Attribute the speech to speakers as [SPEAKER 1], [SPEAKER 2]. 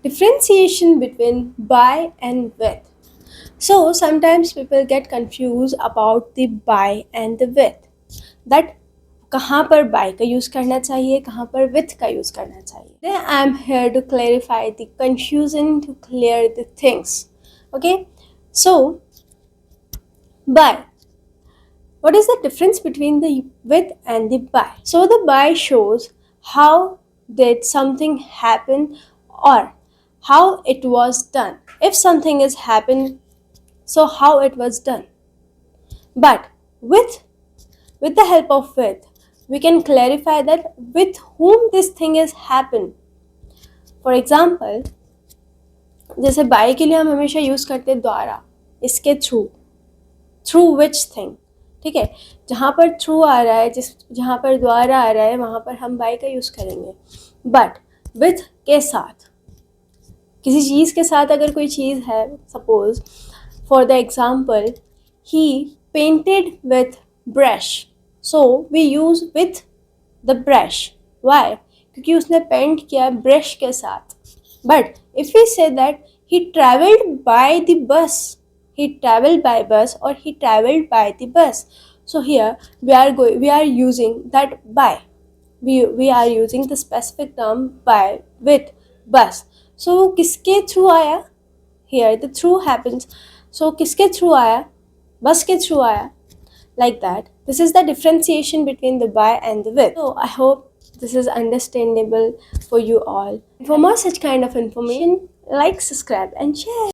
[SPEAKER 1] Differentiation between by and with. So sometimes people get confused about the by and the with. That कहाँ पर by का use करना चाहिए, कहाँ पर with का यूज़ करना चाहिए. Then I am here to clarify the confusion, to clear the things. Okay, so by. What is the difference between the with and the by? So the by shows how did something happen or how it was done. If something is happened, so how it was done. But with the help of with, we can clarify that with whom this thing is happened. For example, जैसे by के लिए हम हमेशा use करते हैं द्वारा, इसके through which thing. ठीक है, जहाँ पर थ्रू आ रहा है, जहाँ पर द्वारा आ रहा है, वहाँ पर हम बाय का यूज़ करेंगे. बट विथ के साथ, किसी चीज़ के साथ अगर कोई चीज़ है, suppose for the example he painted with brush, so we use with the brush. Why? क्योंकि उसने पेंट किया ब्रश के साथ. But if we say that he travelled by the bus, he traveled by bus or he traveled by the bus, so here we are using that by, we are using the specific term by with bus. So किसके through आया? Here the through happens, so किसके through आया? बस के through आया. Like that, this is the differentiation between the by and the with. So I hope this is understandable for you all. For more such kind of information, like, subscribe and share.